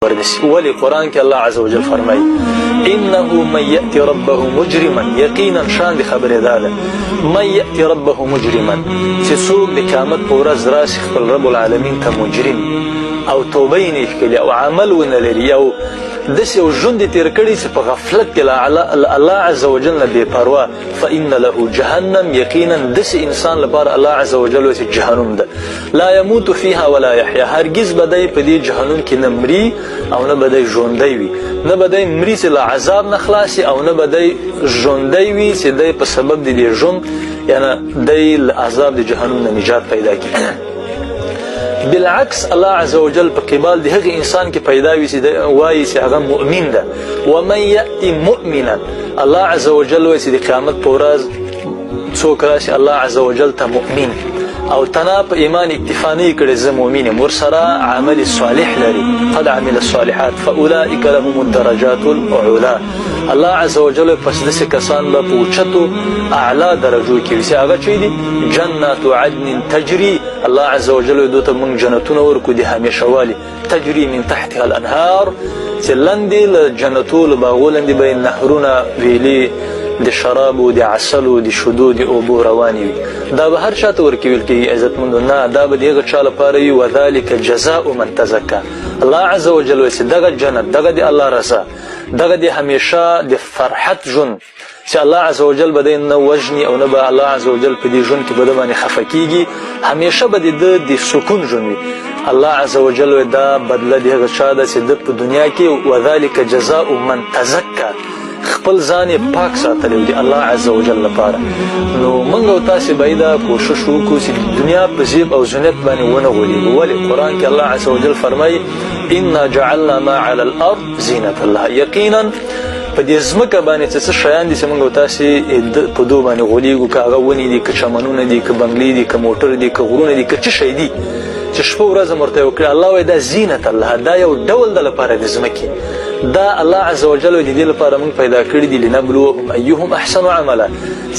ورنسي. ولي قرآن کې الله عز وجل فرمایي انه من یأتی ربه مجرما، یقینا شان دی خبره داده من یأتی ربه مجرما، چې څوک د قیامت په ورځ راشي خپل رب العالمین ته مجرم او توبه یې نه کړي او عمل ونه لري او داسې یو ژوند یې تېر کړی چې په غفلت کې الله عز وجل نه بې پروا، فإن له جهنم، یقینا داسې انسان لپاره الله عز وجل وایي چې جهنم ده. لا يموت فيها ولا يحيا، هرگز به دی په دې جهنم کې نه مري او نه به دی ژوندی وي، نه به دی مري چې له عذاب نه خلاصي او نه به دی ژوندی وي چې دی په سبب د دې ژوند یعنی دی له عذاب د جهنم نه نجات پیدا کړي. بالعکس الله عز وجل په قبال د هغه انسان کې پیدا وي چې وایي چې هغه مؤمن ده. ومن یأتی مؤمنا، الله عز وجل وایي چې د قیامت په ورځ څوک راشي الله عز وجل ته مؤمن او تنا په ایمان اکتفا نه کړي زه مؤمن یم، ورسره عمل صالح لري، قد عمل الصالحات فاولئک لهم الدرجات العلا. الله عز وجل پس داسې کسان به په اوچتو اعلی درجو کې وي چې هغه چې دي جنات عدن تجري، الله عز وجل دوی ته موږ جنتونه ورکو دي همیشه والي، تجري من تحتها الانهار، چې لاندې له جنتو له باغو لاندې به نهرونه ویلي د شرابو د عسلو د شیدو د اوبو روانې وي. دا به هر چا ته ورکول کېږي عزتمندو، نه دا به د هغه چا لپاره وي وذلک جزاء من تزکا. الله عز وجل وایي چې دغه جنت، دغه د الله رضا، دغه د همیشه د فرحت ژوند چې الله عز وجل به دی نه وژني او نه به الله عز وجل په دې ژوند کې به د باندې خفه کېږي، همیشه به د سکون ژوند وي. الله عز وجل وایي دا بدله د هغه چا ده چې د په دنیا کې وذلک جزاء من تزکا، خپل ځان پاک ساتلی دی الله عز وجل لپاره. نو موږ او تاسې باید دا کوشش وکړو چې دنیا په زیب او زینت باندې ونه غولېږو. ولې قرآن کې الله عز وجل فرمایي انا جعلنا ما على الارض زینة الله، یقینا په دې ځمکه باندې څه شیان دي چې موږ او تاسې په دو باندې غولېږو، که هغه ونې دي، که چمنونه دي، که بنګلې دي، که موټر دي، که غرونه دي، که څه شی دي چې شپه ورځ ورته وکړي. الله وایي دا زینت الله، دا یو ډول د لپاره د ځمکې، دا الله عز وجل د دې لپاره موږ پیدا کړي دي لنبلوهم ایهم احسن عملا،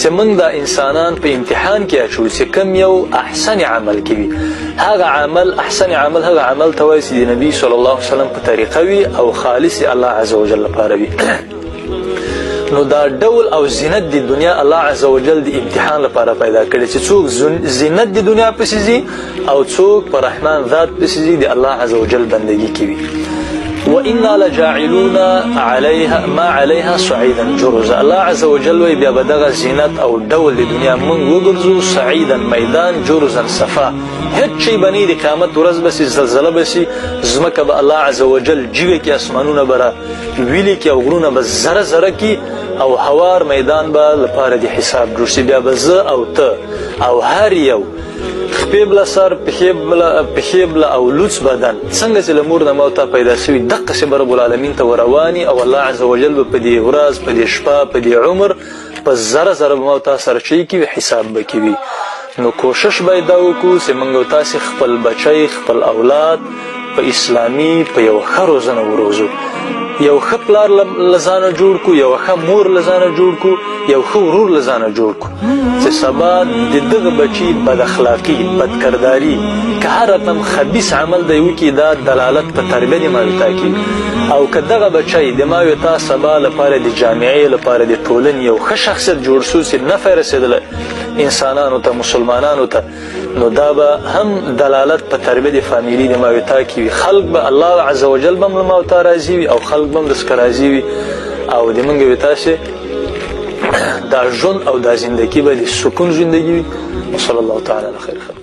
چې موږ دا انسانان په امتحان کې اچو چې کوم یو احسن عمل کوي. هغه عمل احسن عمل هغه عمل ته وایي چې د نبي صلی الله علیه وسلم په طریقه وي او خالص الله عز وجل لپاره وي. نو دا ډول او زینت د دنیا الله عز وجل د امتحان لپاره پیدا کړي چې څوک زینت د دنیا پسې ځي او څوک په رحمان ذات پسې ځي د الله عز وجل بندگی کوي. وإنا لجاعلون عليها ما عليها صعيدا جرزا، الله عز وجل وی بیا بدغه زینت او ډول د دنیا مونږ وګرځو صعيدا میدان جرزا صفا، هیڅ شی بنی د قیامت ورځ بس زلزله بسی زمکه به الله عز وجل جیوه کې اسمانونه برا ویلی کې او غرونه به زره زره کې او هوار میدان به لپاره د حساب جوړ شي. بیا به زه او ته او هر یو خپې بله سر پښې بله او لوڅ بدن څنګه چې له مور نه موته پیدا شوي دقسې به رب العالمین ته ورواني او الله عز وجل به په دې ورځ په دې شپه په دې عمر په زره زره به موته سره چی کوي حساب به کوي. نو کوشش باید دا وکړو چې موږ او تاسې خپل بچی خپل اولاد په اسلامي په یو ښه روزنه وروزو، یو ښه پلار لزانه جوړ کو، یو ښه مور لزانه جوړ کو، یو ښه ورور لزانه جوړ کو چې سبا د دغه بچی بد اخلاقی بدکرداری که هر رقم خبیث عمل دی وکړي دا دلالت په تربیه د ماویتا کوي، او که دغه بچی د ماویتا سبا لپاره د جامعې لپاره د ټولنې یو ښه شخصیت جوړ شو چې نفع رسېدله انسانانو ته مسلمانانو ته، نو دا به هم دلالت په تربیه د فامیلی د ماویتا کوي. خلق به الله عز وجل به له ماویتا راضي وي او خلق به هم دسکه راضي وي او د موږ ویتا چې دا ژوند او دا زندگی به د سکون زندگی وي. وصلی الله تعالی علی خیر خلق.